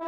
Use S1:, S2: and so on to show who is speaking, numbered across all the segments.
S1: Out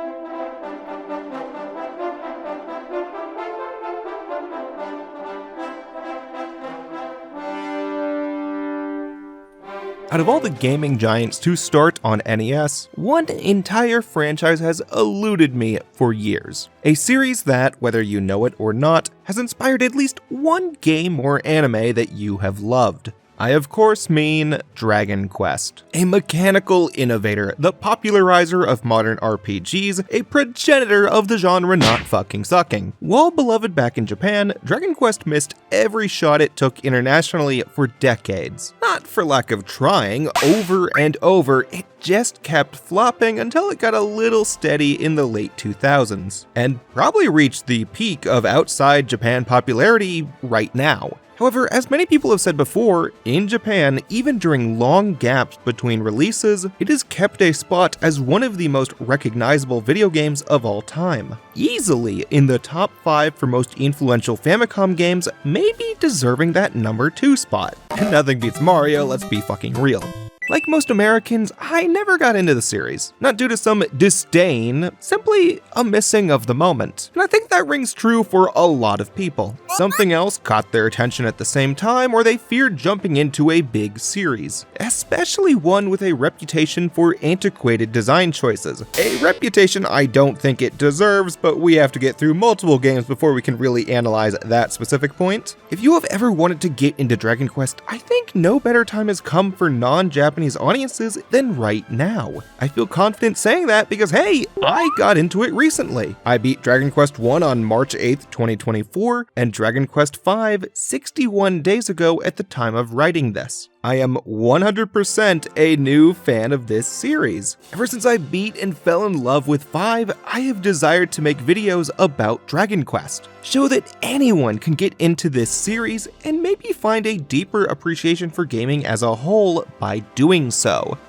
S1: of all the gaming giants to start on NES, one entire franchise has eluded me for years. A series that, whether you know it or not, has inspired at least one game or anime that you have loved. I of course mean Dragon Quest. A mechanical innovator, the popularizer of modern RPGs, a progenitor of the genre not fucking sucking. While beloved back in Japan, Dragon Quest missed every shot it took internationally for decades. Not for lack of trying, over and over, it just kept flopping until it got a little steady in the late 2000s, and probably reached the peak of outside Japan popularity right now. However, as many people have said before, in Japan, even during long gaps between releases, it has kept a spot as one of the most recognizable video games of all time. Easily in the top 5 for most influential Famicom games, maybe deserving that number 2 spot. And nothing beats Mario, let's be fucking real. Like most Americans, I never got into the series, not due to some disdain, simply a missing of the moment. And I think that rings true for a lot of people. Something else caught their attention at the same time, or they feared jumping into a big series, especially one with a reputation for antiquated design choices. A reputation I don't think it deserves, but we have to get through multiple games before we can really analyze that specific point. If you have ever wanted to get into Dragon Quest, I think no better time has come for non-Japanese audiences than right now. I feel confident saying that because hey, I got into it recently. I beat Dragon Quest 1 on March 8th, 2024, and Dragon Quest 5 61 days ago at the time of writing this. I am 100% a new fan of this series. Ever since I beat and fell in love with 5, I have desired to make videos about Dragon Quest. Show that anyone can get into this series and maybe find a deeper appreciation for gaming as a whole by doing so.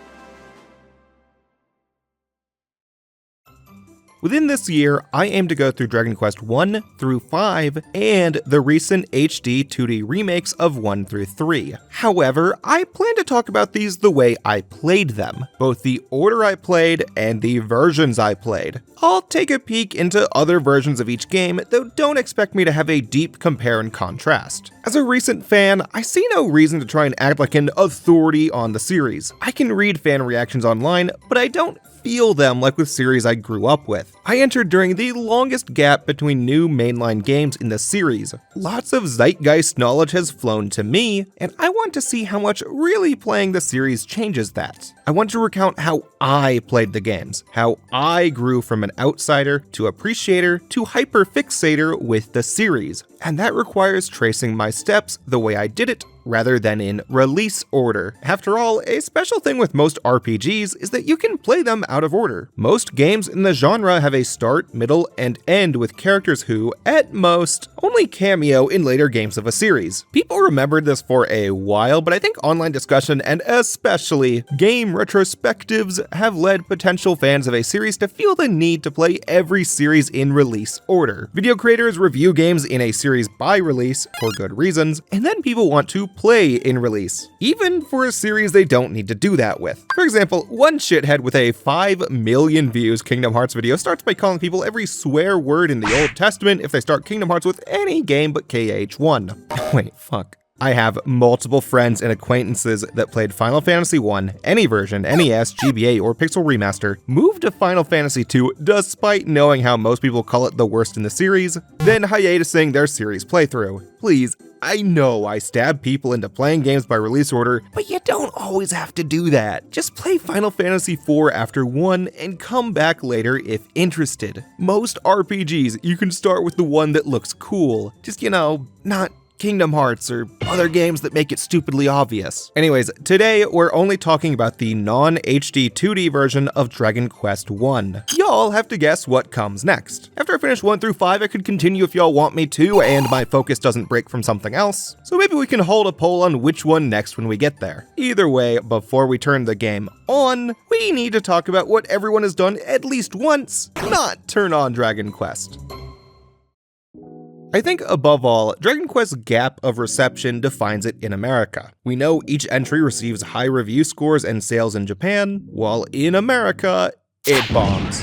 S1: Within this year, I aim to go through Dragon Quest 1 through 5 and the recent HD 2D remakes of 1 through 3. However, I plan to talk about these the way I played them, both the order I played and the versions I played. I'll take a peek into other versions of each game, though don't expect me to have a deep compare and contrast. As a recent fan, I see no reason to try and act like an authority on the series. I can read fan reactions online, but I don't feel them like with series I grew up with. I entered during the longest gap between new mainline games in the series. Lots of zeitgeist knowledge has flown to me, and I want to see how much really playing the series changes that. I want to recount how I played the games, how I grew from an outsider to appreciator to hyper-fixator with the series, and that requires tracing my steps the way I did it rather than in release order. After all, a special thing with most RPGs is that you can play them out of order. Most games in the genre have a start, middle, and end with characters who, at most, only cameo in later games of a series. People remembered this for a while, but I think online discussion and especially game retrospectives have led potential fans of a series to feel the need to play every series in release order. Video creators review games in a series by release for good reasons, and then people want to play in release, even for a series they don't need to do that with. For example, one shithead with a 5 million views Kingdom Hearts video starts by calling people every swear word in the Old Testament if they start Kingdom Hearts with any game but KH1. Wait, fuck. I have multiple friends and acquaintances that played Final Fantasy I, any version, NES, GBA, or Pixel Remaster, moved to Final Fantasy II despite knowing how most people call it the worst in the series, then hiatusing their series playthrough. Please, I know I stab people into playing games by release order, but you don't always have to do that. Just play Final Fantasy IV after 1 and come back later if interested. Most RPGs, you can start with the one that looks cool. Just, not Kingdom Hearts or other games that make it stupidly obvious. Anyways, today we're only talking about the non-HD 2D version of Dragon Quest 1. Y'all have to guess what comes next. After I finish 1 through 5, I could continue if y'all want me to, and my focus doesn't break from something else. So maybe we can hold a poll on which one next when we get there. Either way, before we turn the game on, we need to talk about what everyone has done at least once, not turn on Dragon Quest. I think above all, Dragon Quest's gap of reception defines it in America. We know each entry receives high review scores and sales in Japan, while in America, it bombs.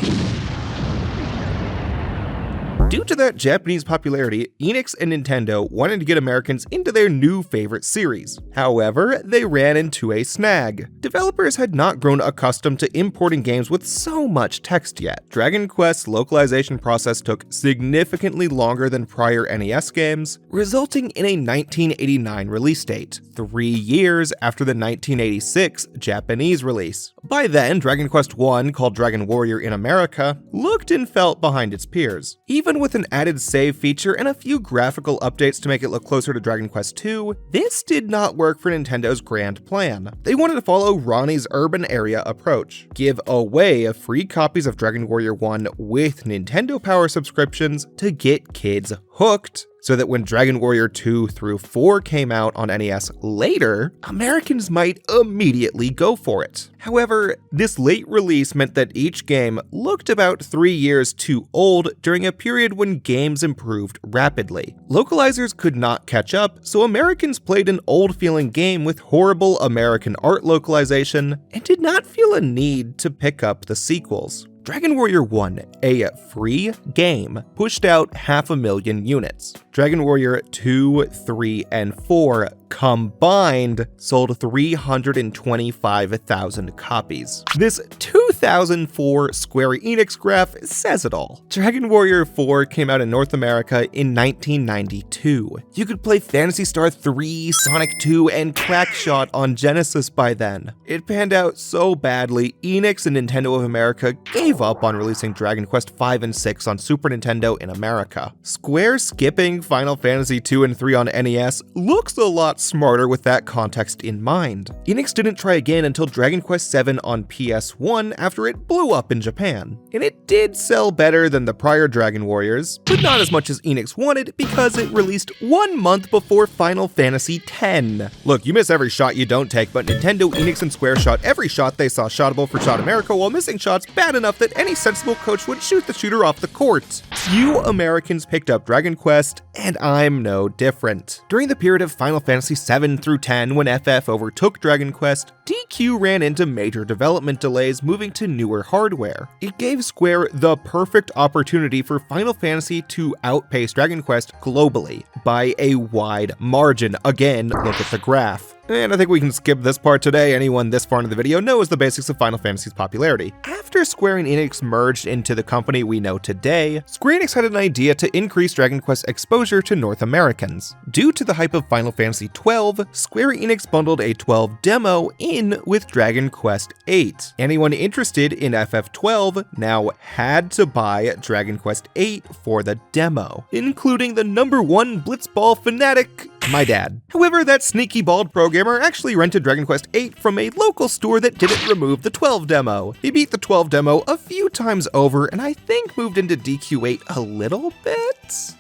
S1: Due to that Japanese popularity, Enix and Nintendo wanted to get Americans into their new favorite series. However, they ran into a snag. Developers had not grown accustomed to importing games with so much text yet. Dragon Quest's localization process took significantly longer than prior NES games, resulting in a 1989 release date, 3 years after the 1986 Japanese release. By then, Dragon Quest I, called Dragon Warrior in America, looked and felt behind its peers. Even with an added save feature and a few graphical updates to make it look closer to Dragon Quest II, this did not work for Nintendo's grand plan. They wanted to follow Ronnie's urban area approach, give away free copies of Dragon Warrior 1 with Nintendo Power subscriptions to get kids hooked, so that when Dragon Warrior 2 through 4 came out on NES later, Americans might immediately go for it. However, this late release meant that each game looked about 3 years too old during a period when games improved rapidly. Localizers could not catch up, so Americans played an old-feeling game with horrible American art localization and did not feel a need to pick up the sequels. Dragon Warrior 1, a free game, pushed out 500,000 units. Dragon Warrior 2, 3, and 4 combined sold 325,000 copies. This 2004 Square Enix graph says it all. Dragon Warrior 4 came out in North America in 1992. You could play Phantasy Star 3, Sonic 2, and Quackshot on Genesis by then. It panned out so badly, Enix and Nintendo of America gave up on releasing Dragon Quest 5 and 6 on Super Nintendo in America. Square skipping Final Fantasy 2 and 3 on NES looks a lot smarter with that context in mind. Enix didn't try again until Dragon Quest 7 on PS1 after it blew up in Japan. And it did sell better than the prior Dragon Warriors, but not as much as Enix wanted because it released 1 month before Final Fantasy X. Look, you miss every shot you don't take, but Nintendo, Enix, and Square shot every shot they saw shotable for Shot America while missing shots bad enough that any sensible coach would shoot the shooter off the court. Few Americans picked up Dragon Quest, and I'm no different. During the period of Final Fantasy 7 through 10, when FF overtook Dragon Quest, DQ ran into major development delays moving to newer hardware. It gave Square the perfect opportunity for Final Fantasy to outpace Dragon Quest globally by a wide margin. Again, look at the graph. And I think we can skip this part today. Anyone this far into the video knows the basics of Final Fantasy's popularity. After Square and Enix merged into the company we know today, Square Enix had an idea to increase Dragon Quest exposure to North Americans. Due to the hype of Final Fantasy XII, Square Enix bundled a 12 demo in with Dragon Quest VIII. Anyone interested in FF12 now had to buy Dragon Quest VIII for the demo, including the #1 blitzball fanatic, my dad. However, that sneaky bald programmer actually rented Dragon Quest VIII from a local store that didn't remove the 12 demo. He beat the 12 demo a few times over and I think moved into DQ8 a little bit.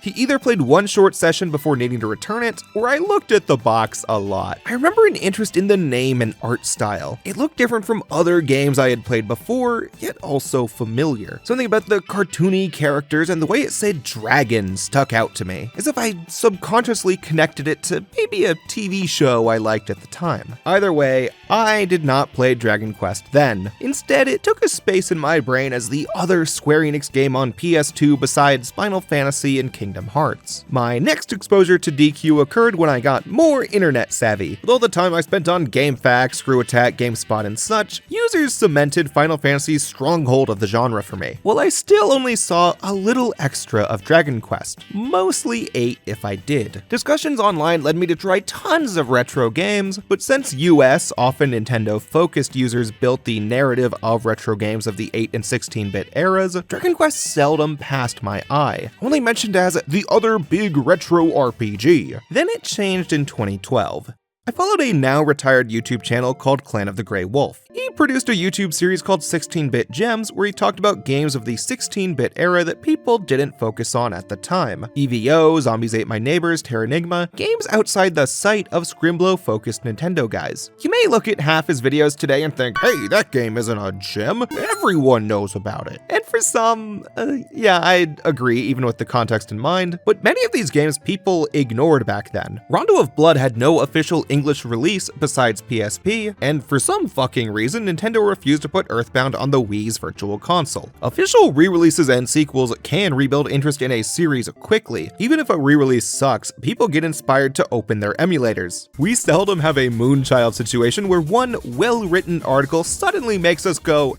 S1: He either played one short session before needing to return it, or I looked at the box a lot. I remember an interest in the name and art style. It looked different from other games I had played before, yet also familiar. Something about the cartoony characters and the way it said dragon stuck out to me, as if I subconsciously connected it to maybe a TV show I liked at the time. Either way, I did not play Dragon Quest then. Instead, it took a space in my brain as the other Square Enix game on PS2 besides Final Fantasy and Kingdom Hearts. My next exposure to DQ occurred when I got more internet savvy. With all the time I spent on GameFAQs, Screw Attack, GameSpot, and such, users cemented Final Fantasy's stronghold of the genre for me. While I still only saw a little extra of Dragon Quest, mostly 8 if I did. Discussions online led me to try tons of retro games, but since US, often Nintendo-focused users built the narrative of retro games of the 8 and 16-bit eras, Dragon Quest seldom passed my eye, only mentioned as the other big retro RPG. Then it changed in 2012. I followed a now retired YouTube channel called Clan of the Grey Wolf. He produced a YouTube series called 16-Bit Gems where he talked about games of the 16-bit era that people didn't focus on at the time. EVO, Zombies Ate My Neighbors, Terranigma, games outside the sight of Scrimblow-focused Nintendo guys. You may look at half his videos today and think, hey, that game isn't a gem, everyone knows about it. And for some, yeah, I'd agree even with the context in mind, but many of these games people ignored back then. Rondo of Blood had no official English release besides PSP, and for some fucking reason, Nintendo refused to put Earthbound on the Wii's Virtual Console. Official re-releases and sequels can rebuild interest in a series quickly. Even if a re-release sucks, people get inspired to open their emulators. We seldom have a Moonchild situation where one well-written article suddenly makes us go,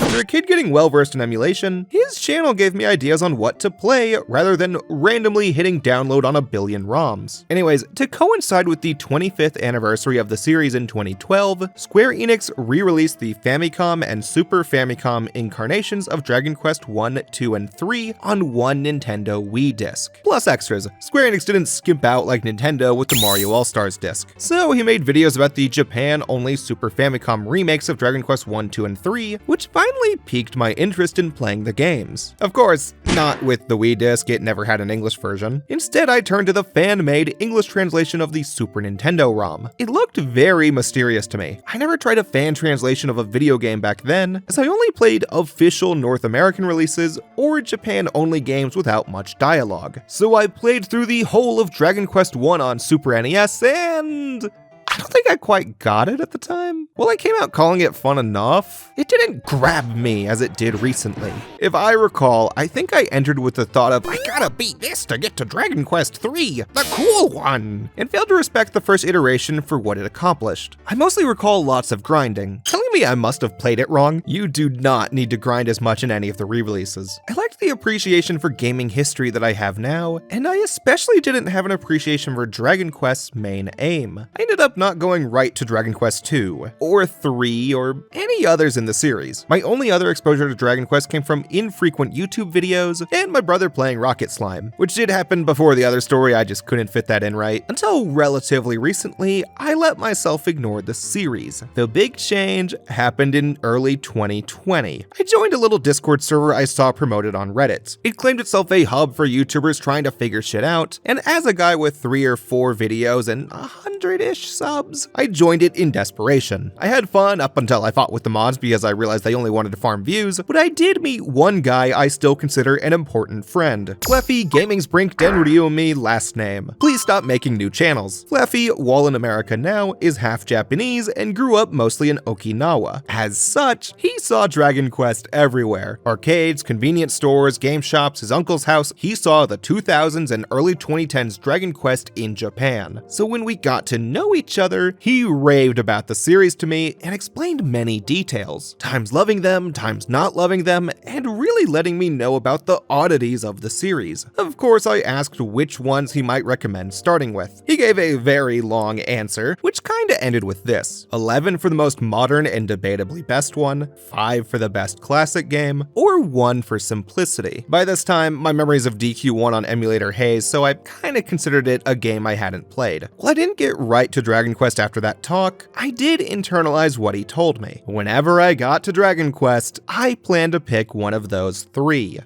S1: for a kid getting well-versed in emulation, his channel gave me ideas on what to play rather than randomly hitting download on a billion ROMs. Anyways, to coincide with the 25th anniversary of the series in 2012, Square Enix re-released the Famicom and Super Famicom incarnations of Dragon Quest 1, 2, and 3 on one Nintendo Wii disc. Plus extras, Square Enix didn't skimp out like Nintendo with the Mario All-Stars disc. So he made videos about the Japan-only Super Famicom remakes of Dragon Quest 1, 2, and 3, which finally piqued my interest in playing the games. Of course, not with the Wii disc, it never had an English version. Instead, I turned to the fan-made English translation of the Super Nintendo ROM. It looked very mysterious to me. I never tried a fan translation of a video game back then, as I only played official North American releases or Japan-only games without much dialogue. So I played through the whole of Dragon Quest 1 on Super NES, and I don't think I quite got it at the time. While I came out calling it fun enough, it didn't grab me as it did recently. If I recall, I think I entered with the thought of, I gotta beat this to get to Dragon Quest 3, the cool one, and failed to respect the first iteration for what it accomplished. I mostly recall lots of grinding. Telling me I must have played it wrong? You do not need to grind as much in any of the re-releases. I liked the appreciation for gaming history that I have now, and I especially didn't have an appreciation for Dragon Quest's main aim. I ended up not going right to Dragon Quest 2, or 3, or any others in the series. My only other exposure to Dragon Quest came from infrequent YouTube videos, and my brother playing Rocket Slime, which did happen before the other story, I just couldn't fit that in right. Until relatively recently, I let myself ignore the series. The big change happened in early 2020. I joined a little Discord server I saw promoted on Reddit. It claimed itself a hub for YouTubers trying to figure shit out, and as a guy with 3 or 4 videos and 100-ish subs, I joined it in desperation. I had fun up until I fought with the mods because I realized they only wanted to farm views, but I did meet one guy I still consider an important friend. Fleffy Gaming's Brink Denryu me last name. Please stop making new channels. Fleffy, while in America now, is half Japanese and grew up mostly in Okinawa. As such, he saw Dragon Quest everywhere. Arcades, convenience stores, game shops, his uncle's house. He saw the 2000s and early 2010s Dragon Quest in Japan. So when we got to know each other, he raved about the series to me and explained many details. Times loving them, times not loving them, and really letting me know about the oddities of the series. Of course, I asked which ones he might recommend starting with. He gave a very long answer, which kinda ended with this: 11 for the most modern and debatably best one, 5 for the best classic game, or 1 for simplicity. By this time, my memories of DQ1 on emulator haze, so I kinda considered it a game I hadn't played. While I didn't get right to Dragon Quest after that talk, I did internalize what he told me. Whenever I got to Dragon Quest, I planned to pick one of those 3.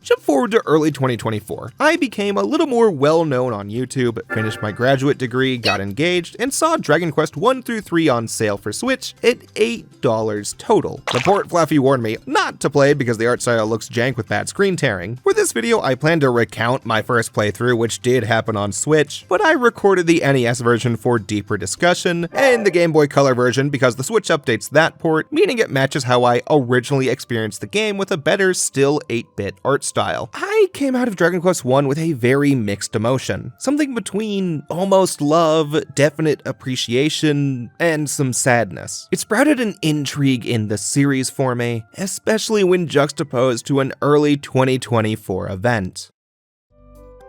S1: Jump forward to early 2024. I became a little more well-known on YouTube, finished my graduate degree, got engaged, and saw Dragon Quest 1 through 3 on sale for Switch at $8 total. The port Fluffy warned me not to play because the art style looks jank with bad screen tearing. For this video, I plan to recount my first playthrough, which did happen on Switch, but I recorded the NES version for deeper discussion, and the Game Boy Color version because the Switch updates that port, meaning it matches how I originally experienced the game with a better, still 8-bit art style. I came out of Dragon Quest 1 with a very mixed emotion. Something between almost love, definite appreciation, and some sadness. It sprouted an intrigue in the series for me, especially when juxtaposed to an early 2024 event.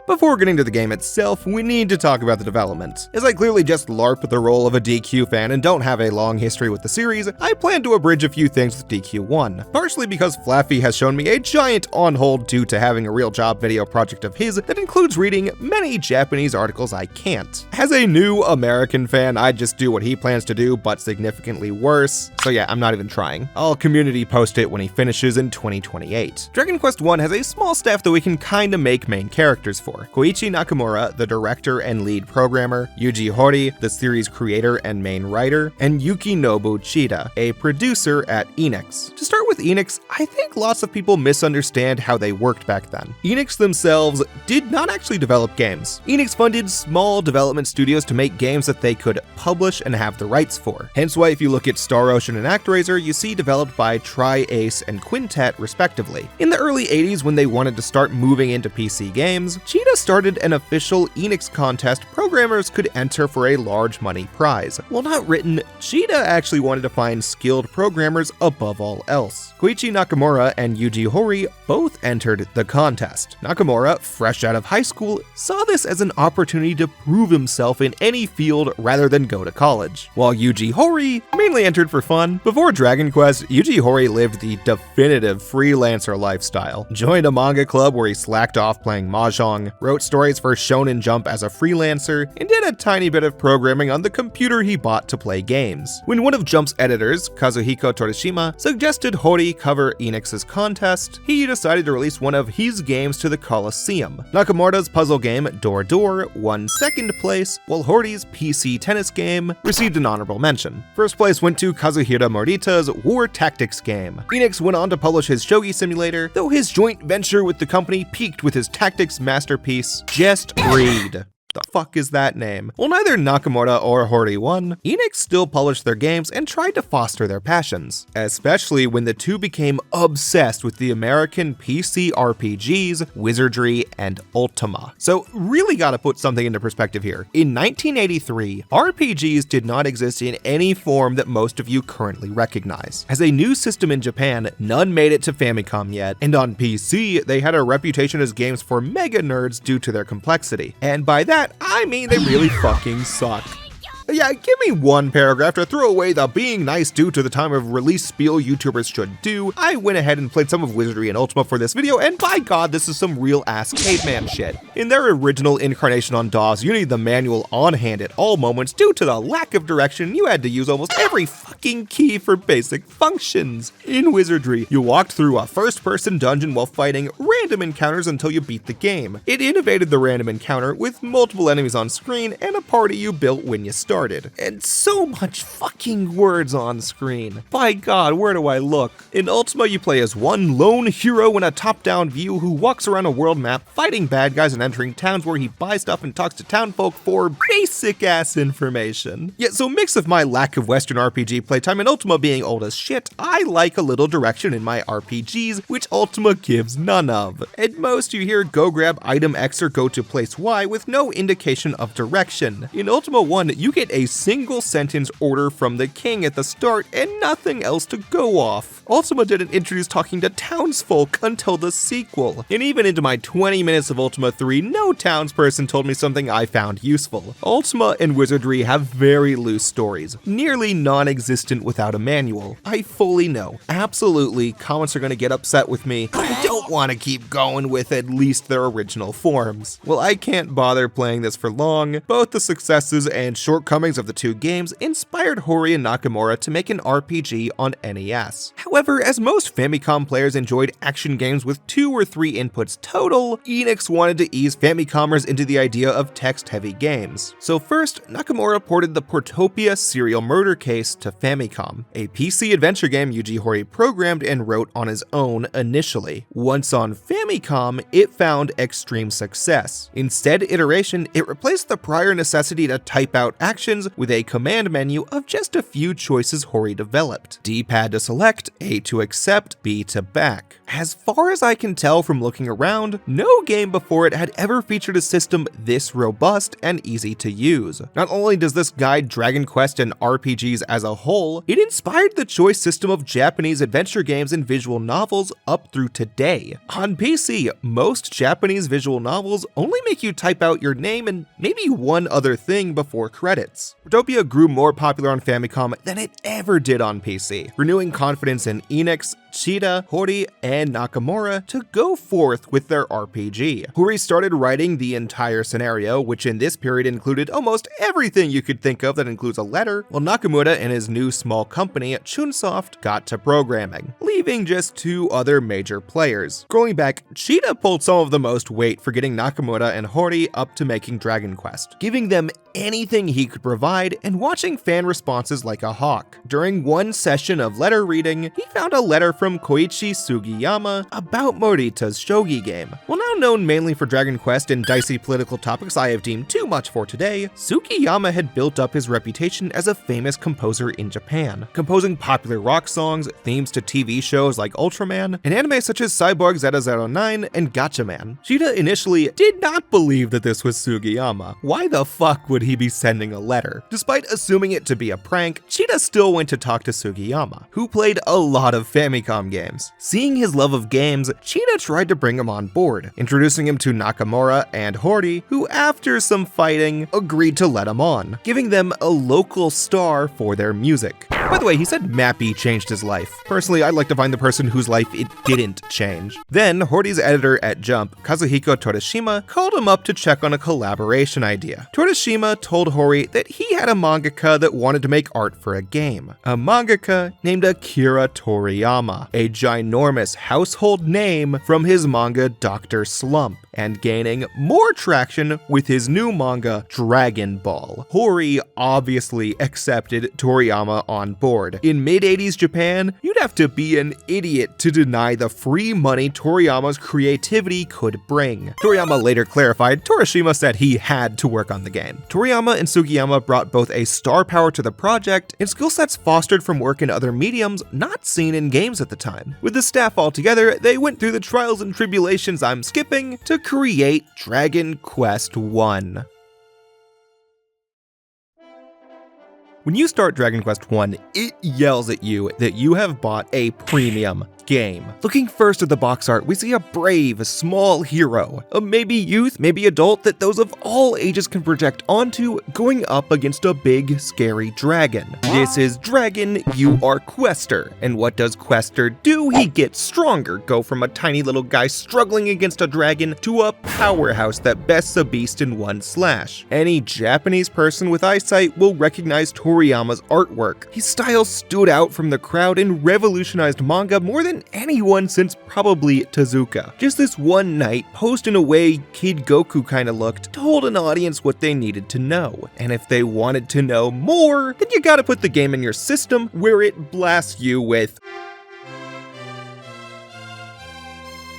S1: Before getting to the game itself, we need to talk about the development. As I clearly just LARP the role of a DQ fan and don't have a long history with the series, I plan to abridge a few things with DQ1. Partially because Flaffy has shown me a giant on hold due to having a real job video project of his that includes reading many Japanese articles I can't. As a new American fan, I just do what he plans to do, but significantly worse. So yeah, I'm not even trying. I'll community post it when he finishes in 2028. Dragon Quest 1 has a small staff that we can kinda make main characters for. 4. Koichi Nakamura, the director and lead programmer, Yuji Horii, the series creator and main writer, and Yukinobu Chida, a producer at Enix. To start with Enix, I think lots of people misunderstand how they worked back then. Enix themselves did not actually develop games. Enix funded small development studios to make games that they could publish and have the rights for. Hence why if you look at Star Ocean and ActRaiser, you see developed by Tri-Ace and Quintet respectively. In the early 80s, when they wanted to start moving into PC games, Chida started an official Enix contest programmers could enter for a large money prize. While not written, Chida actually wanted to find skilled programmers above all else. Koichi Nakamura and Yuji Horii both entered the contest. Nakamura, fresh out of high school, saw this as an opportunity to prove himself in any field rather than go to college, while Yuji Horii mainly entered for fun. Before Dragon Quest, Yuji Horii lived the definitive freelancer lifestyle, joined a manga club where he slacked off playing mahjong, wrote stories for Shonen Jump as a freelancer, and did a tiny bit of programming on the computer he bought to play games. When one of Jump's editors, Kazuhiko Torishima, suggested Horii cover Enix's contest, he decided to release one of his games to the Coliseum. Nakamura's puzzle game Door Door won second place, while Horii's PC tennis game received an honorable mention. First place went to Kazuhira Morita's War Tactics game. Enix went on to publish his shogi simulator, though his joint venture with the company peaked with his tactics masterpiece, Just Read. The fuck is that name? While neither Nakamura or Horii won, Enix still published their games and tried to foster their passions, especially when the two became obsessed with the American PC RPGs, Wizardry, and Ultima. So really gotta put something into perspective here. In 1983, RPGs did not exist in any form that most of you currently recognize. As a new system in Japan, none made it to Famicom yet, and on PC, they had a reputation as games for mega nerds due to their complexity. And by that, I mean they really fucking suck. Yeah, give me one paragraph to throw away the being nice due to the time of release spiel YouTubers should do. I went ahead and played some of Wizardry and Ultima for this video, and by god, this is some real ass caveman shit. In their original incarnation on DOS, you need the manual on hand at all moments. Due to the lack of direction, you had to use almost every fucking key for basic functions. In Wizardry, you walked through a first-person dungeon while fighting random encounters until you beat the game. It innovated the random encounter with multiple enemies on screen and a party you built when you started. And so much fucking words on screen. By god, where do I look? In Ultima, you play as one lone hero in a top-down view who walks around a world map fighting bad guys and entering towns where he buys stuff and talks to townfolk for basic-ass information. Yet, so mix of my lack of Western RPG playtime and Ultima being old as shit, I like a little direction in my RPGs, which Ultima gives none of. At most, you hear go grab item X or go to place Y with no indication of direction. In Ultima 1, you get a single sentence order from the king at the start and nothing else to go off. Ultima didn't introduce talking to townsfolk until the sequel. And even into my 20 minutes of Ultima 3, no townsperson told me something I found useful. Ultima and Wizardry have very loose stories, nearly non-existent without a manual. I fully know, absolutely, comments are gonna get upset with me, but I don't want to keep going with at least their original forms. Well, I can't bother playing this for long. Both the successes and shortcomings of the two games inspired Horii and Nakamura to make an RPG on NES. However, as most Famicom players enjoyed action games with 2 or 3 inputs total, Enix wanted to ease Famicomers into the idea of text-heavy games. So first, Nakamura ported the Portopia serial murder case to Famicom, a PC adventure game Yuji Horii programmed and wrote on his own initially. Once on Famicom, it found extreme success. In said iteration, it replaced the prior necessity to type out actions with a command menu of just a few choices Horii developed. D-pad to select, A to accept, B to back. As far as I can tell from looking around, no game before it had ever featured a system this robust and easy to use. Not only does this guide Dragon Quest and RPGs as a whole, it inspired the choice system of Japanese adventure games and visual novels up through today. On PC, most Japanese visual novels only make you type out your name and maybe one other thing before credits. Protopia grew more popular on Famicom than it ever did on PC, renewing confidence in Enix, Chida, Hori, and Nakamura to go forth with their RPG. Hori started writing the entire scenario, which in this period included almost everything you could think of that includes a letter, while Nakamura and his new small company, Chunsoft, got to programming, leaving just 2 other major players. Going back, Chida pulled some of the most weight for getting Nakamura and Hori up to making Dragon Quest, giving them anything he could provide and watching fan responses like a hawk. During one session of letter reading, he found a letter from Koichi Sugiyama about Morita's shogi game. While now known mainly for Dragon Quest and dicey political topics I have deemed too much for today, Sugiyama had built up his reputation as a famous composer in Japan, composing popular rock songs, themes to TV shows like Ultraman, and anime such as Cyborg 009 and Gatchaman. Chida initially did not believe that this was Sugiyama. Why the fuck would he be sending a letter? Despite assuming it to be a prank, Chida still went to talk to Sugiyama, who played a lot of Famicom games. Seeing his love of games, Chida tried to bring him on board, introducing him to Nakamura and Hori, who after some fighting, agreed to let him on, giving them a local star for their music. By the way, he said Mappy changed his life. Personally, I'd like to find the person whose life it didn't change. Then, Hori's editor at Jump, Kazuhiko Torishima, called him up to check on a collaboration idea. Torishima told Hori that he had a mangaka that wanted to make art for a game. A mangaka named Akira Toriyama, a ginormous household name from his manga Dr. Slump, and gaining more traction with his new manga, Dragon Ball. Hori obviously accepted Toriyama on board. In mid-80s Japan, you'd have to be an idiot to deny the free money Toriyama's creativity could bring. Toriyama later clarified Torishima said he had to work on the game. Toriyama and Sugiyama brought both a star power to the project and skill sets fostered from work in other mediums not seen in games at the time. With the staff all together, they went through the trials and tribulations I'm skipping to create Dragon Quest I. When you start Dragon Quest I, it yells at you that you have bought a premium game. Looking first at the box art, we see a brave, small hero, a maybe youth, maybe adult that those of all ages can project onto, going up against a big, scary dragon. This is Dragon, you are Quester. And what does Quester do? He gets stronger, go from a tiny little guy struggling against a dragon to a powerhouse that bests a beast in one slash. Any Japanese person with eyesight will recognize Toriyama's artwork. His style stood out from the crowd and revolutionized manga more than anyone since probably Tezuka. Just this one night, posed in a way Kid Goku kinda looked, told an audience what they needed to know. And if they wanted to know more, then you gotta put the game in your system where it blasts you with,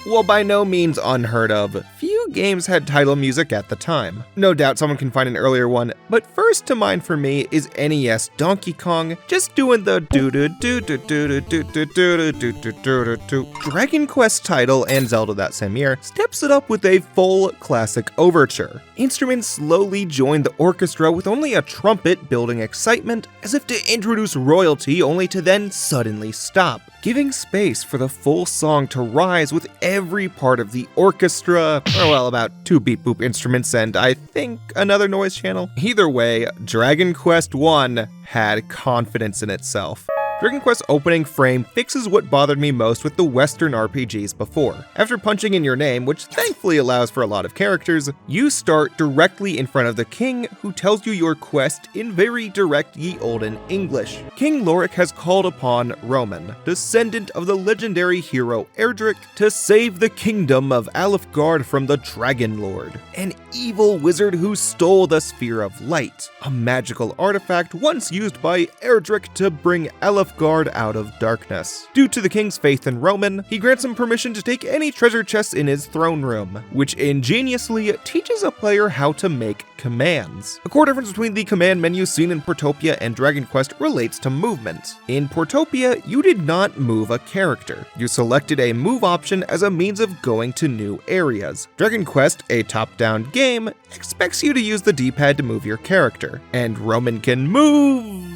S1: well, by no means unheard of, few games had title music at the time. No doubt someone can find an earlier one, but first to mind for me is NES Donkey Kong, just doing the do-do-do-do-do-do-do-do-do-do-do-do-do. Dragon Quest title and Zelda that same year steps it up with a full classic overture. Instruments slowly join the orchestra with only a trumpet building excitement, as if to introduce royalty only to then suddenly stop, giving space for the full song to rise with every part of the orchestra, or well, about 2 beep boop instruments and I think another noise channel. Either way, Dragon Quest I had confidence in itself. Dragon Quest's opening frame fixes what bothered me most with the Western RPGs before. After punching in your name, which thankfully allows for a lot of characters, you start directly in front of the king, who tells you your quest in very direct ye olden English. King Lorik has called upon Roman, descendant of the legendary hero Erdrick, to save the kingdom of Alefgard from the Dragon Lord, an evil wizard who stole the Sphere of Light, a magical artifact once used by Erdrick to bring Alefgard out of darkness. Due to the king's faith in Roman, he grants him permission to take any treasure chests in his throne room, which ingeniously teaches a player how to make commands. A core difference between the command menu seen in Portopia and Dragon Quest relates to movement. In Portopia, you did not move a character. You selected a move option as a means of going to new areas. Dragon Quest, a top-down game, expects you to use the D-pad to move your character, and Roman can move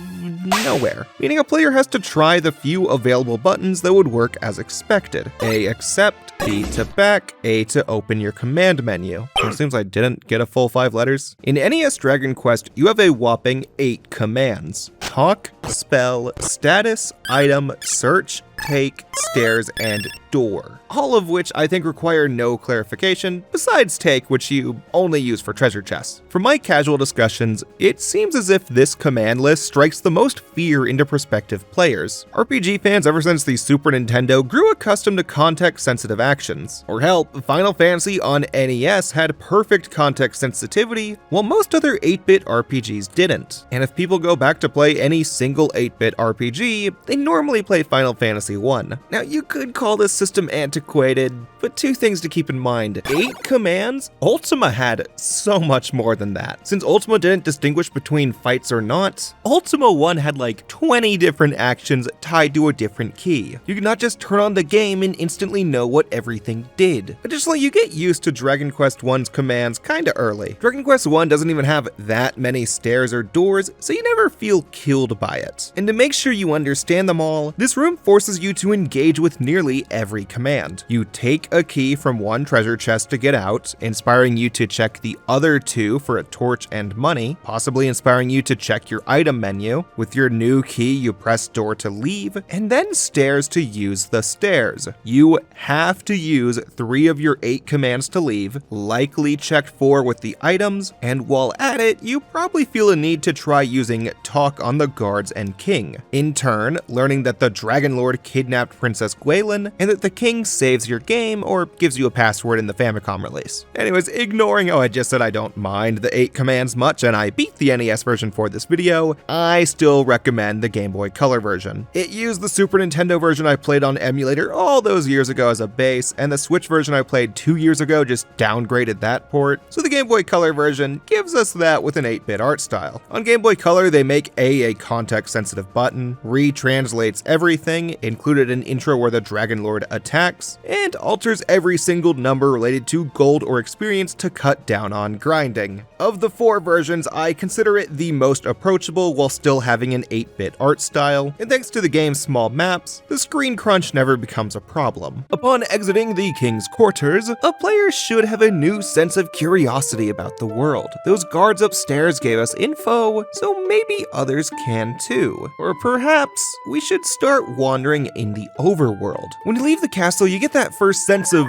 S1: nowhere, meaning a player has to try the few available buttons that would work as expected. A accept, B to back, A to open your command menu. It seems I didn't get a full 5 letters. In NES Dragon Quest, you have a whopping 8 commands: talk, spell, status, item, search, take, stairs, and door, all of which I think require no clarification, besides take, which you only use for treasure chests. From my casual discussions, it seems as if this command list strikes the most fear into prospective players. RPG fans ever since the Super Nintendo grew accustomed to context-sensitive actions. Or hell, Final Fantasy on NES had perfect context sensitivity, while most other 8-bit RPGs didn't. And if people go back to play any single 8-bit RPG, they normally play Final Fantasy 1. Now, you could call this system antiquated, but two things to keep in mind. 8 commands? Ultima had so much more than that. Since Ultima didn't distinguish between fights or not, Ultima 1 had like 20 different actions tied to a different key. You could not just turn on the game and instantly know what everything did. Additionally, you get used to Dragon Quest 1's commands kinda early. Dragon Quest 1 doesn't even have that many stairs or doors, so you never feel killed by it. And to make sure you understand them all, this room forces you to engage with nearly every command. You take a key from one treasure chest to get out, inspiring you to check the other 2 for a torch and money, possibly inspiring you to check your item menu. With your new key, you press door to leave, and then stairs to use the stairs. You have to use 3 of your 8 commands to leave, likely check 4 with the items, and while at it, you probably feel a need to try using talk on the guards and king. In turn, learning that the Dragon Lord kidnapped Princess Gwaelin, and that the king saves your game or gives you a password in the Famicom release. Anyways, ignoring how I just said I don't mind the 8 commands much and I beat the NES version for this video, I still recommend the Game Boy Color version. It used the Super Nintendo version I played on emulator all those years ago as a base, and the Switch version I played 2 years ago just downgraded that port, so the Game Boy Color version gives us that with an 8-bit art style. On Game Boy Color, they make a context-sensitive button, retranslates everything, included an intro where the Dragon Lord attacks, and alters every single number related to gold or experience to cut down on grinding. Of the 4 versions, I consider it the most approachable while still having an 8-bit art style, and thanks to the game's small maps, the screen crunch never becomes a problem. Upon exiting the king's quarters, a player should have a new sense of curiosity about the world. Those guards upstairs gave us info, so maybe others can too. Or perhaps we should start wandering in the overworld. When you leave the castle, you get that first sense of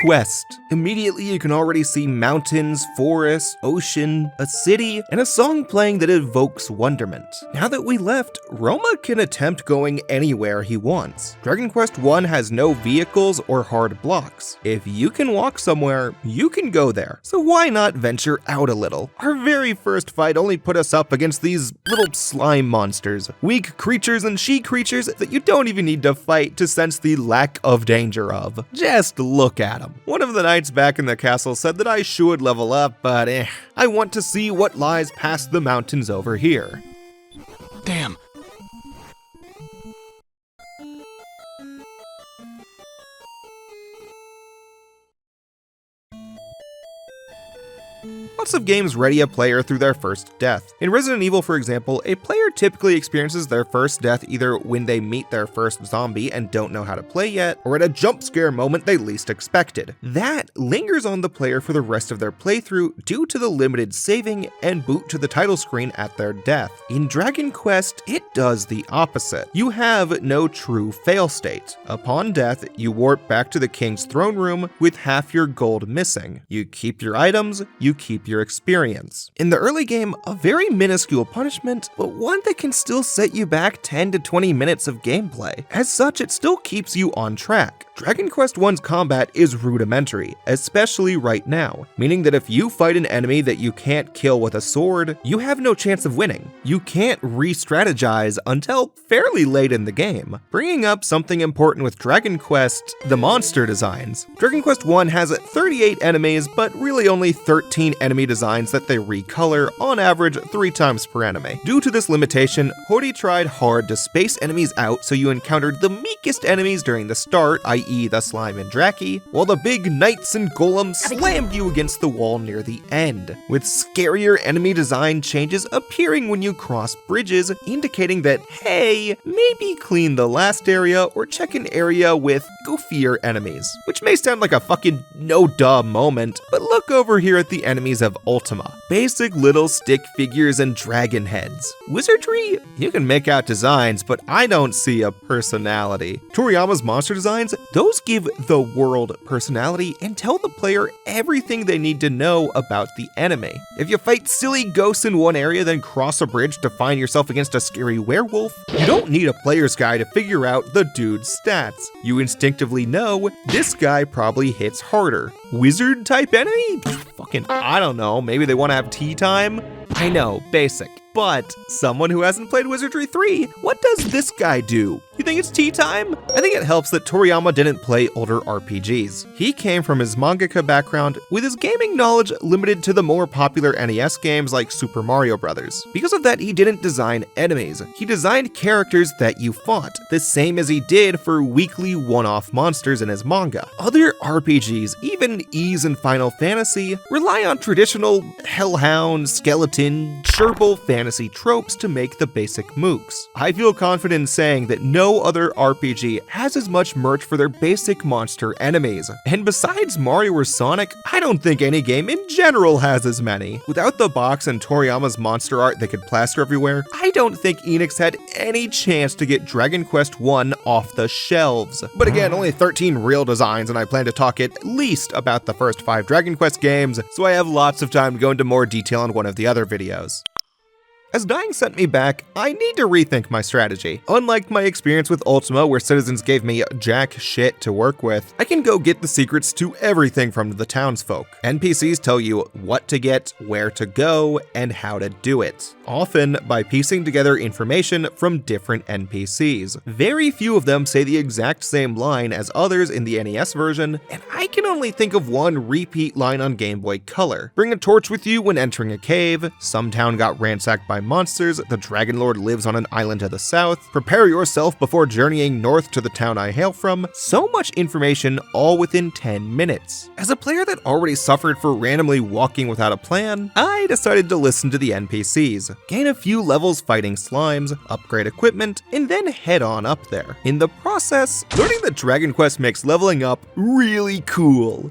S1: quest. Immediately you can already see mountains, forests, ocean, a city, and a song playing that evokes wonderment. Now that we left, Roma can attempt going anywhere he wants. Dragon Quest 1 has no vehicles or hard blocks. If you can walk somewhere, you can go there. So why not venture out a little? Our very first fight only put us up against these little slime monsters, weak creatures and she creatures that you don't even need to fight to sense the lack of danger of. Just look at them. One of the knights back in the castle said that I should level up, but I want to see what lies past the mountains over here.
S2: Damn.
S1: Lots of games ready a player through their first death. In Resident Evil, for example, a player typically experiences their first death either when they meet their first zombie and don't know how to play yet, or at a jump scare moment they least expected. That lingers on the player for the rest of their playthrough due to the limited saving and boot to the title screen at their death. In Dragon Quest, it does the opposite. You have no true fail state. Upon death, you warp back to the king's throne room with half your gold missing. You keep your items, you keep your experience. In the early game, a very minuscule punishment, but one that can still set you back 10 to 20 minutes of gameplay. As such, it still keeps you on track. Dragon Quest 1's combat is rudimentary, especially right now, meaning that if you fight an enemy that you can't kill with a sword, you have no chance of winning. You can't re-strategize until fairly late in the game. Bringing up something important with Dragon Quest, the monster designs. Dragon Quest 1 has 38 enemies, but really only 13 enemy designs that they recolor, on average 3 times per enemy. Due to this limitation, Hori tried hard to space enemies out so you encountered the meekest enemies during the start, i.e. i.e. the slime and Draki, while the big knights and golems slammed you against the wall near the end, with scarier enemy design changes appearing when you cross bridges, indicating that, hey, maybe clean the last area or check an area with goofier enemies. Which may sound like a fucking no-duh moment, but look over here at the enemies of Ultima. Basic little stick figures and dragon heads. Wizardry? You can make out designs, but I don't see a personality. Toriyama's monster designs, those give the world personality and tell the player everything they need to know about the enemy. If you fight silly ghosts in one area, then cross a bridge to find yourself against a scary werewolf, you don't need a player's guide to figure out the dude's stats. You instinctively know this guy probably hits harder. Wizard type enemy? Fucking, I don't know, maybe they want to have tea time? I know, basic. But someone who hasn't played Wizardry 3, what does this guy do? You think it's tea time? I think it helps that Toriyama didn't play older RPGs. He came from his mangaka background, with his gaming knowledge limited to the more popular NES games like Super Mario Bros. Because of that, he didn't design enemies. He designed characters that you fought, the same as he did for weekly one-off monsters in his manga. Other RPGs, even Ys and Final Fantasy, rely on traditional hellhound, skeleton, gerbil fantasy tropes to make the basic mooks. I feel confident in saying that no other RPG has as much merch for their basic monster enemies. And besides Mario or Sonic, I don't think any game in general has as many. Without the box and Toriyama's monster art they could plaster everywhere, I don't think Enix had any chance to get Dragon Quest I off the shelves. But again, only 13 real designs, and I plan to talk at least about the first 5 Dragon Quest games, so I have lots of time to go into more detail on one of the other videos. As dying sent me back, I need to rethink my strategy. Unlike my experience with Ultima, where citizens gave me jack shit to work with, I can go get the secrets to everything from the townsfolk. NPCs tell you what to get, where to go, and how to do it, often by piecing together information from different NPCs. Very few of them say the exact same line as others in the NES version, and I can only think of one repeat line on Game Boy Color. Bring a torch with you when entering a cave, some town got ransacked by monsters, the Dragon Lord lives on an island to the south, prepare yourself before journeying north to the town I hail from. So much information all within 10 minutes. As a player that already suffered for randomly walking without a plan, I decided to listen to the NPCs, gain a few levels fighting slimes, upgrade equipment, and then head on up there. In the process, learning that Dragon Quest makes leveling up really cool.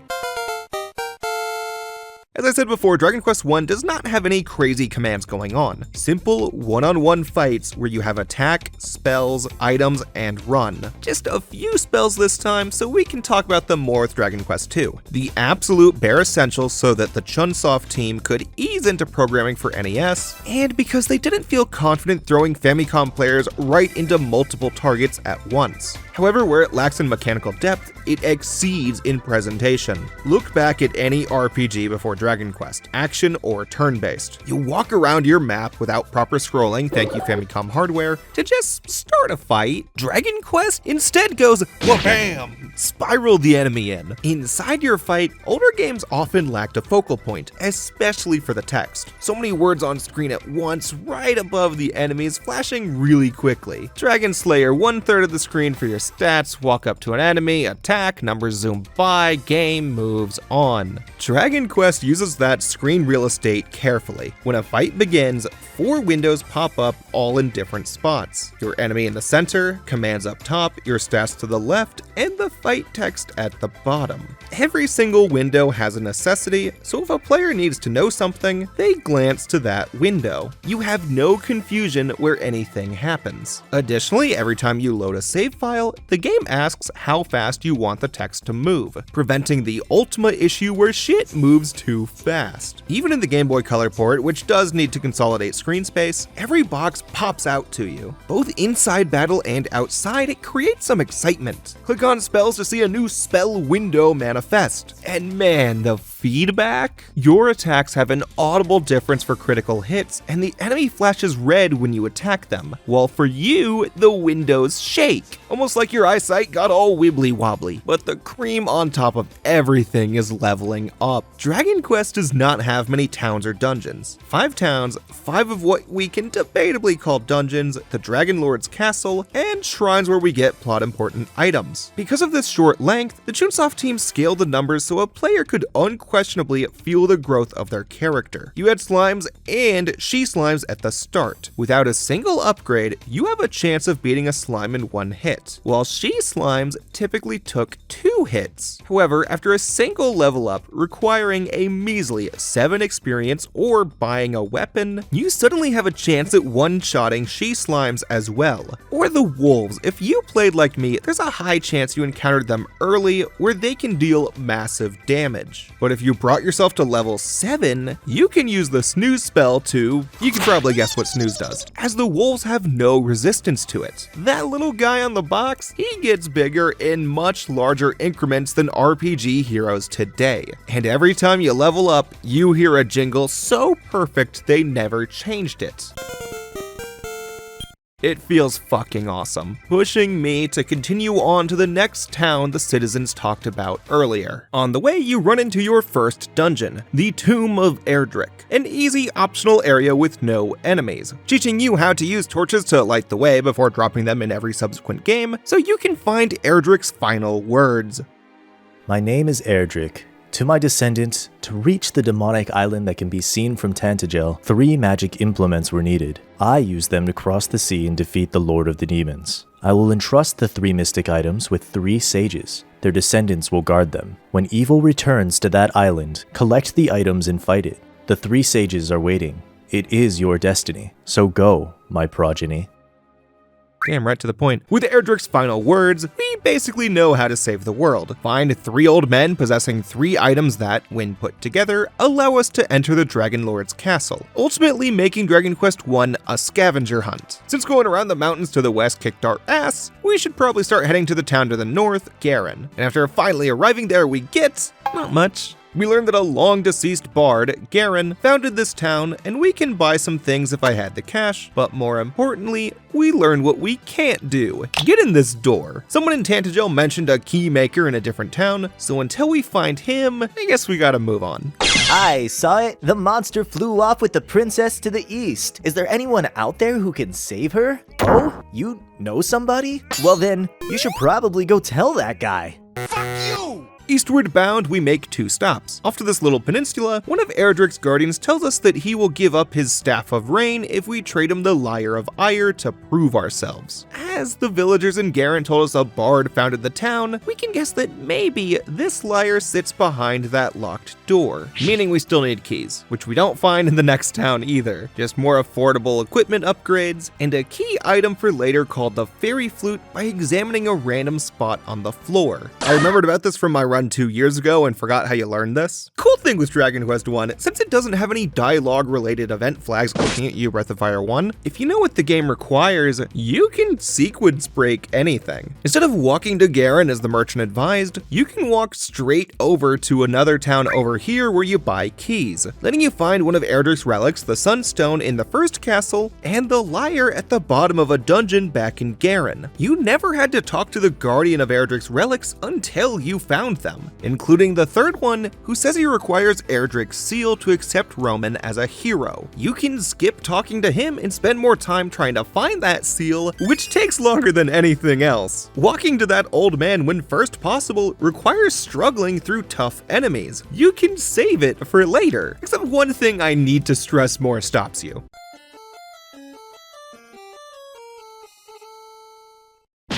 S1: As I said before, Dragon Quest I does not have any crazy commands going on. Simple one-on-one fights where you have attack, spells, items, and run. Just a few spells this time, so we can talk about them more with Dragon Quest II. The absolute bare essentials so that the Chunsoft team could ease into programming for NES, and because they didn't feel confident throwing Famicom players right into multiple targets at once. However, where it lacks in mechanical depth, it exceeds in presentation. Look back at any RPG before Dragon Quest, action or turn-based. You walk around your map without proper scrolling, thank you Famicom hardware, to just start a fight. Dragon Quest instead goes wha-bam! Spiral the enemy in. Inside your fight, older games often lacked a focal point, especially for the text. So many words on screen at once, right above the enemies, flashing really quickly. Dragon Slayer, 1/3 of the screen for your stats, walk up to an enemy, attack, numbers zoom by, game moves on. Dragon Quest uses that screen real estate carefully. When a fight begins, 4 windows pop up all in different spots. Your enemy in the center, commands up top, your stats to the left, and the fight text at the bottom. Every single window has a necessity, so if a player needs to know something, they glance to that window. You have no confusion where anything happens. Additionally, every time you load a save file, the game asks how fast you want the text to move, preventing the Ultima issue where shit moves too fast. Even in the Game Boy Color port, which does need to consolidate screen space, every box pops out to you. Both inside battle and outside, it creates some excitement. Click on spells to see a new spell window manifest. And man, the feedback? Your attacks have an audible difference for critical hits, and the enemy flashes red when you attack them, while for you, the windows shake, almost like your eyesight got all wibbly wobbly. But the cream on top of everything is leveling up. Dragon Quest does not have many towns or dungeons. 5 towns, 5 of what we can debatably call dungeons, the Dragon Lord's castle, and shrines where we get plot important items. Because of this short length, the Chunsoft team scaled the numbers so a player could unquestionably feel the growth of their character. You had slimes and she slimes at the start. Without a single upgrade, you have a chance of beating a slime in 1 hit, while she slimes typically took 2 hits. However, after a single level up requiring a measly 7 experience or buying a weapon, you suddenly have a chance at one-shotting she slimes as well. Or the wolves. If you played like me, there's a high chance you encountered them early where they can deal massive damage. But if you brought yourself to level 7, you can use the snooze spell to, you can probably guess what snooze does, as the wolves have no resistance to it. That little guy on the box, he gets bigger in much larger increments than RPG heroes today. And every time you level up, you hear a jingle so perfect they never changed it. It feels fucking awesome, pushing me to continue on to the next town the citizens talked about earlier. On the way, you run into your first dungeon, the Tomb of Erdrick, an easy optional area with no enemies, teaching you how to use torches to light the way before dropping them in every subsequent game, so you can find Erdrick's final words.
S2: My name is Erdrick. To my descendants, to reach the demonic island that can be seen from Tantagel, 3 magic implements were needed. I used them to cross the sea and defeat the Lord of the Demons. I will entrust the 3 mystic items with 3 sages. Their descendants will guard them. When evil returns to that island, collect the items and fight it. The 3 sages are waiting. It is your destiny. So go, my progeny.
S1: Damn, right to the point. With Erdrick's final words, we basically know how to save the world. Find 3 old men possessing 3 items that, when put together, allow us to enter the Dragon Lord's castle, ultimately making Dragon Quest I a scavenger hunt. Since going around the mountains to the west kicked our ass, we should probably start heading to the town to the north, Garen. And after finally arriving there, we get not much. We learned that a long-deceased bard, Garen, founded this town, and we can buy some things if I had the cash, but more importantly, we learn what we can't do. Get in this door. Someone in Tantagel mentioned a key maker in a different town, so until we find him, I guess we gotta move on.
S3: I saw it. The monster flew off with the princess to the east. Is there anyone out there who can save her? Oh, you know somebody? Well then, you should probably go tell that guy.
S1: Eastward bound, we make 2 stops. Off to this little peninsula, one of Erdrick's guardians tells us that he will give up his Staff of Rain if we trade him the Lyre of Ire to prove ourselves. As the villagers in Garen told us a bard founded the town, we can guess that maybe this lyre sits behind that locked door, meaning we still need keys, which we don't find in the next town either. Just more affordable equipment upgrades, and a key item for later called the Fairy Flute by examining a random spot on the floor. I remembered about this from my run 2 years ago and forgot how you learned this. Cool thing with Dragon Quest I, since it doesn't have any dialogue related event flags looking at you, Breath of Fire 1, if you know what the game requires, you can sequence break anything. Instead of walking to Garen as the merchant advised, you can walk straight over to another town over here where you buy keys, letting you find one of Erdrick's relics, the Sunstone in the first castle, and the lyre at the bottom of a dungeon back in Garen. You never had to talk to the guardian of Erdrick's relics until you found them, including the third one, who says he requires Erdrick's seal to accept Roman as a hero. You can skip talking to him and spend more time trying to find that seal, which takes longer than anything else. Walking to that old man when first possible requires struggling through tough enemies. You can save it for later, except one thing I need to stress more stops you.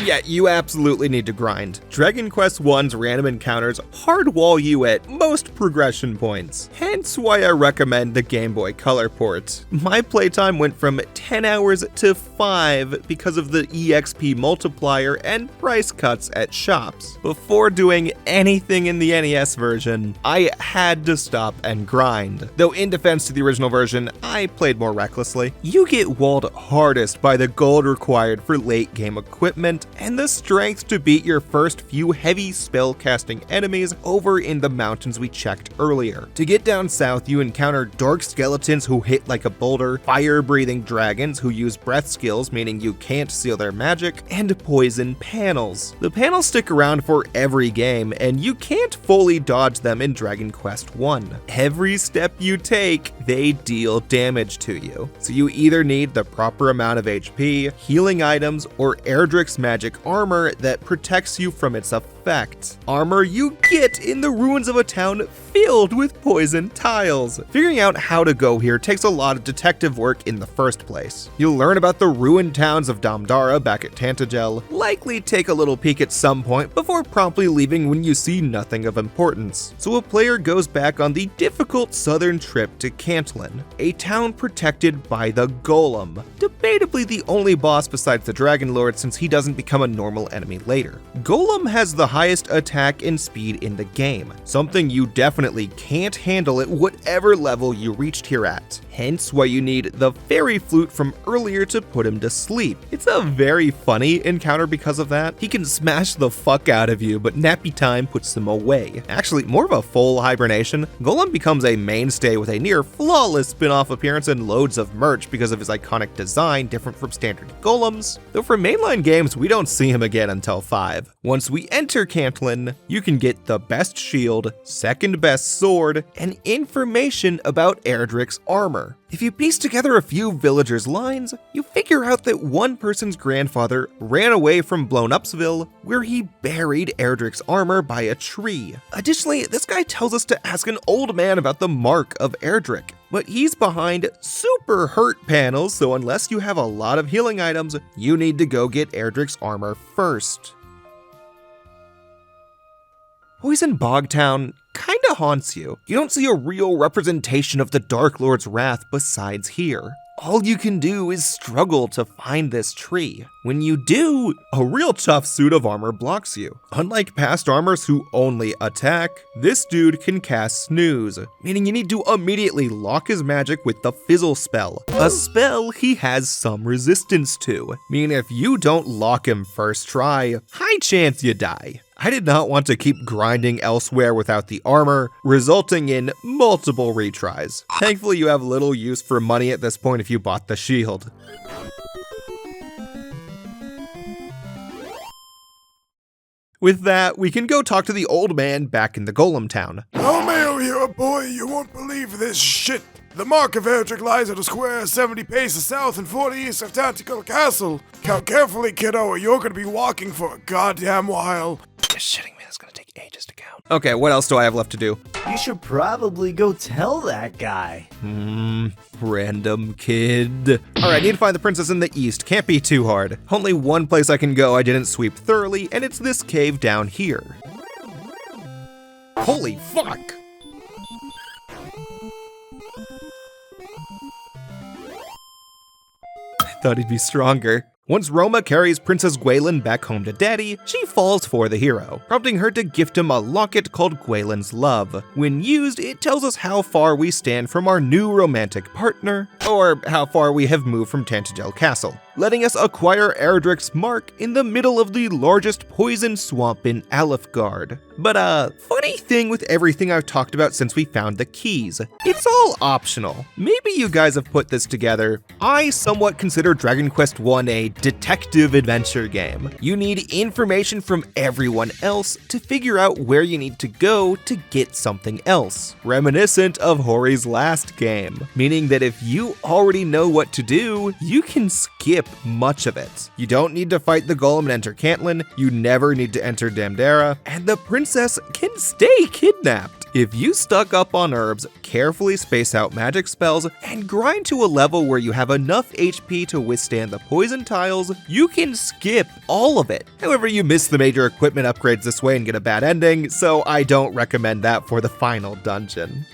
S1: Yeah, you absolutely need to grind. Dragon Quest I's random encounters hardwall you at most progression points, hence why I recommend the Game Boy Color port. My playtime went from 10 hours to 5 because of the EXP multiplier and price cuts at shops. Before doing anything in the NES version, I had to stop and grind. Though in defense to the original version, I played more recklessly. You get walled hardest by the gold required for late game equipment, and the strength to beat your first few heavy spell-casting enemies over in the mountains we checked earlier. To get down south, you encounter dark skeletons who hit like a boulder, fire-breathing dragons who use breath skills, meaning you can't seal their magic, and poison panels. The panels stick around for every game, and you can't fully dodge them in Dragon Quest 1. Every step you take, they deal damage to you. So you either need the proper amount of HP, healing items, or Erdrick's magic armor that protects you from its effect. Armor you get in the ruins of a town filled with poison tiles. Figuring out how to go here takes a lot of detective work in the first place. You'll learn about the ruined towns of Damdara back at Tantagel, likely take a little peek at some point before promptly leaving when you see nothing of importance. So a player goes back on the difficult southern trip to Cantlin, a town protected by the Golem, debatably the only boss besides the Dragon Lord since he doesn't become a normal enemy later. Golem has the highest attack and speed in the game, something you definitely can't handle at whatever level you reached here at. Hence why you need the fairy flute from earlier to put him to sleep. It's a very funny encounter because of that. He can smash the fuck out of you, but nappy time puts them away. Actually, more of a full hibernation, Golem becomes a mainstay with a near flawless spin-off appearance and loads of merch because of his iconic design different from standard Golems. Though for mainline games, we don't see him again until 5. Once we enter Cantlin, you can get the best shield, second best sword, and information about Erdrick's armor. If you piece together a few villagers' lines, you figure out that one person's grandfather ran away from Blown-Upsville, where he buried Erdrick's armor by a tree. Additionally, this guy tells us to ask an old man about the mark of Erdrick, but he's behind super hurt panels, so unless you have a lot of healing items, you need to go get Erdrick's armor first. Poison Bogtown kinda haunts you. You don't see a real representation of the Dark Lord's wrath besides here. All you can do is struggle to find this tree. When you do, a real tough suit of armor blocks you. Unlike past armors who only attack, this dude can cast Snooze, meaning you need to immediately lock his magic with the Fizzle spell, a spell he has some resistance to, meaning if you don't lock him first try, high chance you die. I did not want to keep grinding elsewhere without the armor, resulting in multiple retries. Thankfully, you have little use for money at this point if you bought the shield. With that, we can go talk to the old man back in the Golem town.
S4: No mail here, boy, you won't believe this shit. The mark of Erdrick lies at a square 70 paces south and 40 east of Tactical Castle. Count carefully, kiddo, or you're gonna be walking for a goddamn while.
S1: You're shitting me, that's gonna take ages to count. Okay, what else do I have left to do?
S3: You should probably go tell that guy.
S1: Random kid. Alright, need to find the princess in the east. Can't be too hard. Only one place I can go I didn't sweep thoroughly, and it's this cave down here. Holy fuck! I thought he'd be stronger. Once Roma carries Princess Gwaelin back home to Daddy, she falls for the hero, prompting her to gift him a locket called Gwaelin's Love. When used, it tells us how far we stand from our new romantic partner, or how far we have moved from Tantagel Castle, letting us acquire Erdrick's mark in the middle of the largest poison swamp in Alefgard. But funny thing with everything I've talked about since we found the keys, it's all optional. Maybe you guys have put this together. I somewhat consider Dragon Quest 1 a detective adventure game. You need information from everyone else to figure out where you need to go to get something else. Reminiscent of Hori's last game, meaning that if you already know what to do, you can skip much of it. You don't need to fight the Golem and enter Cantlin, you never need to enter Damdara, and the princess can stay kidnapped. If you stock up on herbs, carefully space out magic spells, and grind to a level where you have enough HP to withstand the poison tiles, you can skip all of it. However, you miss the major equipment upgrades this way and get a bad ending, so I don't recommend that for the final dungeon.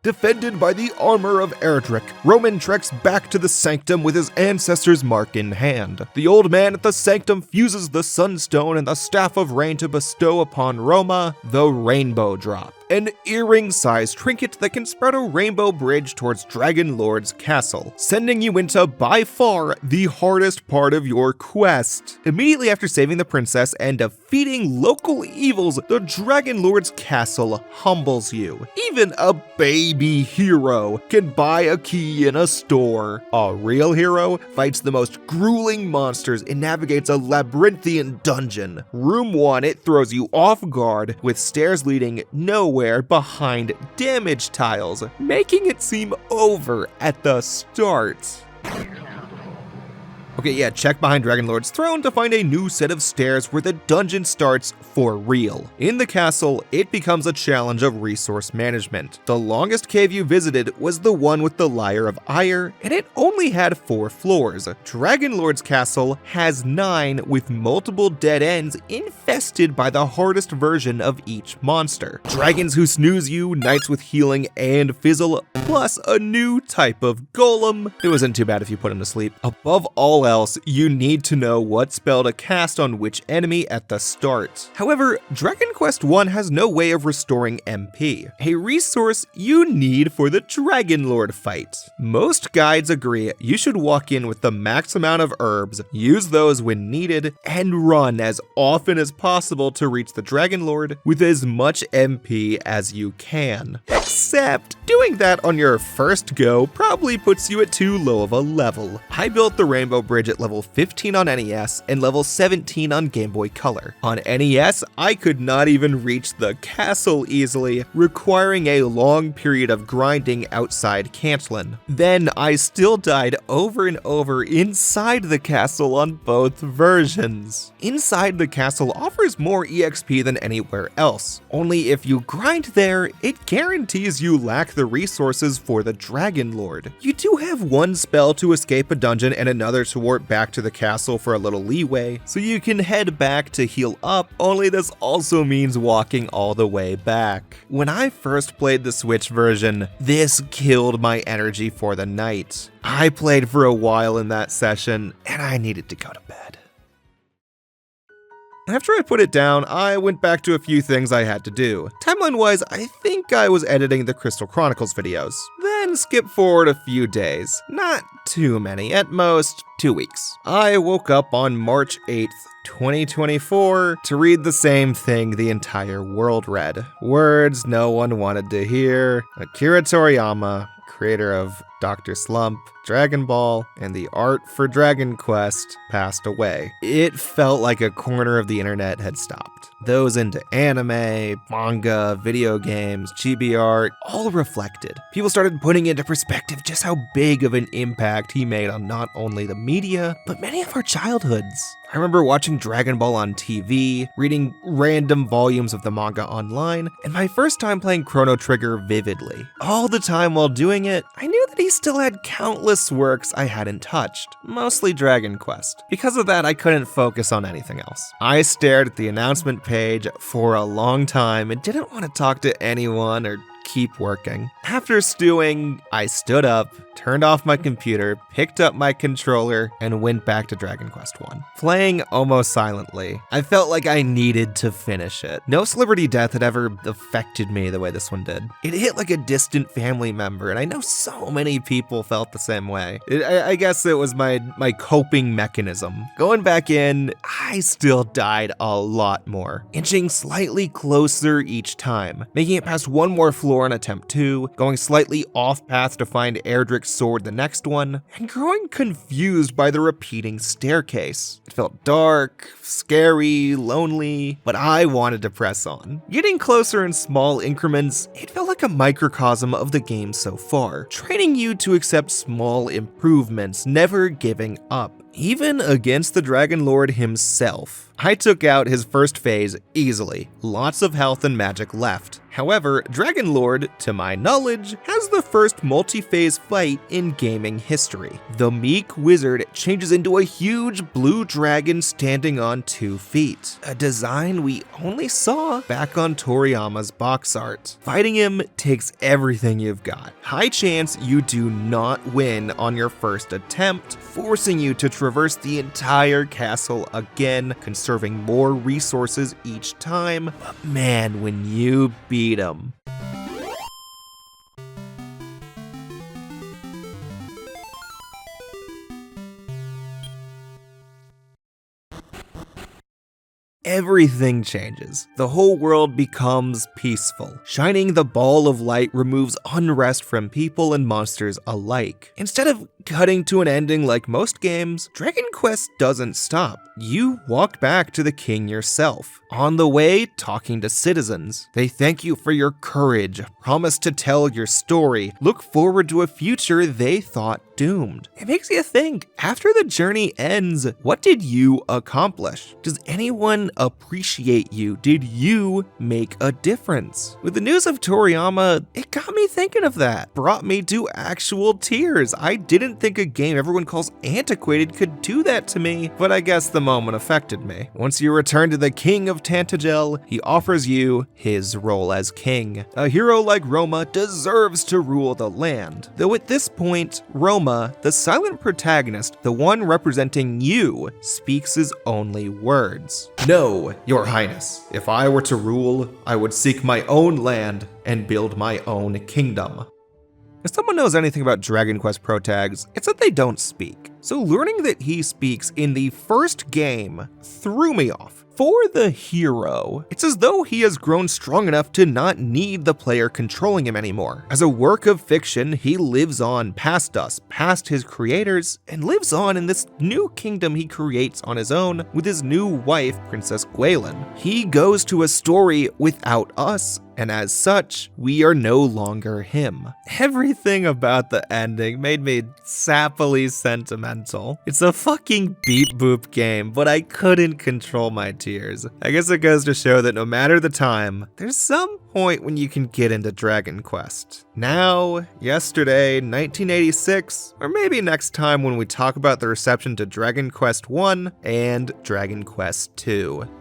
S1: Defended by the armor of Erdrick, Roman treks back to the sanctum with his ancestor's mark in hand. The old man at the sanctum fuses the sunstone and the staff of rain to bestow upon Roma the rainbow drop. an earring-sized trinket that can spread a rainbow bridge towards Dragon Lord's castle, sending you into by far the hardest part of your quest. Immediately after saving the princess and defeating local evils, the Dragon Lord's castle humbles you. Even a baby hero can buy a key in a store. A real hero fights the most grueling monsters and navigates a labyrinthian dungeon. Room 1, it throws you off guard with stairs leading nowhere behind damaged tiles, making it seem over at the start. Okay, yeah, check behind Dragon Lord's throne to find a new set of stairs where the dungeon starts for real. In the castle, it becomes a challenge of resource management. The longest cave you visited was the one with the Lyre of Ire, and it only had 4 floors. Dragon Lord's castle has 9 with multiple dead ends infested by the hardest version of each monster. Dragons who snooze you, knights with healing and fizzle, plus a new type of golem. It wasn't too bad if you put him to sleep. Above all else, you need to know what spell to cast on which enemy at the start. However, Dragon Quest I has no way of restoring MP, a resource you need for the Dragon Lord fight. Most guides agree you should walk in with the max amount of herbs, use those when needed, and run as often as possible to reach the Dragon Lord with as much MP as you can. Except, doing that on your first go probably puts you at too low of a level. I built the Rainbow Bridge at level 15 on NES and level 17 on Game Boy Color. On NES, I could not even reach the castle easily, requiring a long period of grinding outside Cantlin. Then I still died over and over inside the castle on both versions. Inside the castle offers more EXP than anywhere else, only if you grind there, it guarantees you lack the resources for the Dragon Lord. You do have one spell to escape a dungeon and another to warp back to the castle for a little leeway, so you can head back to heal up, only this also means walking all the way back. When I first played the Switch version, this killed my energy for the night. I played for a while in that session, and I needed to go to bed. After I put it down, I went back to a few things I had to do. Timeline-wise, I think I was editing the Crystal Chronicles videos. Then skip forward a few days. Not too many, at most 2 weeks. I woke up on March 8th, 2024 to read the same thing the entire world read. Words no one wanted to hear. Akira Toriyama, creator of Dr. Slump, Dragon Ball, and the art for Dragon Quest, passed away. It felt like a corner of the internet had stopped. Those into anime, manga, video games, chibi art, all reflected. People started putting into perspective just how big of an impact he made on not only the media, but many of our childhoods. I remember watching Dragon Ball on TV, reading random volumes of the manga online, and my first time playing Chrono Trigger vividly. All the time while doing it, I knew that he still had countless works I hadn't touched, mostly Dragon Quest. Because of that, I couldn't focus on anything else. I stared at the announcement page for a long time and didn't want to talk to anyone or keep working. After stewing, I stood up, turned off my computer, picked up my controller, and went back to Dragon Quest I. Playing almost silently, I felt like I needed to finish it. No celebrity death had ever affected me the way this one did. It hit like a distant family member, and I know so many people felt the same way. I guess it was my coping mechanism. Going back in, I still died a lot more, inching slightly closer each time, making it past one more floor on attempt 2, going slightly off path to find Erdrick's sword the next one, and growing confused by the repeating staircase. It felt dark, scary, lonely, but I wanted to press on. Getting closer in small increments, it felt like a microcosm of the game so far, training you to accept small improvements, never giving up, even against the Dragon Lord himself. I took out his first phase easily, lots of health and magic left. However, Dragon Lord, to my knowledge, has the first multi-phase fight in gaming history. The meek wizard changes into a huge blue dragon standing on 2 feet, a design we only saw back on Toriyama's box art. Fighting him takes everything you've got. High chance you do not win on your first attempt, forcing you to traverse the entire castle again, conserving more resources each time. But man, when you beat beat him. Everything changes. The whole world becomes peaceful. Shining the ball of light removes unrest from people and monsters alike. Instead of cutting to an ending like most games, Dragon Quest doesn't stop. You walk back to the king yourself. On the way, talking to citizens. They thank you for your courage, promise to tell your story, look forward to a future they thought doomed. It makes you think, after the journey ends, what did you accomplish? Does anyone appreciate you? Did you make a difference? With the news of Toriyama, it got me thinking of that. Brought me to actual tears. I didn't think a game everyone calls antiquated could do that to me, but I guess the moment affected me. Once you return to the king of Tantagel, he offers you his role as king. A hero like Roma deserves to rule the land. Though at this point, Roma, the silent protagonist, the one representing you, speaks his only words. No, your highness, if I were to rule, I would seek my own land and build my own kingdom. If someone knows anything about Dragon Quest protags, it's that they don't speak. So learning that he speaks in the first game threw me off. For the hero, it's as though he has grown strong enough to not need the player controlling him anymore. As a work of fiction, he lives on past us, past his creators, and lives on in this new kingdom he creates on his own with his new wife, Princess Gwaelin. He goes to a story without us, and as such, we are no longer him. Everything about the ending made me sappily sentimental. It's a fucking beep boop game, but I couldn't control my tears. I guess it goes to show that no matter the time, there's some point when you can get into Dragon Quest. Now, yesterday, 1986, or maybe next time when we talk about the reception to Dragon Quest 1 and Dragon Quest 2.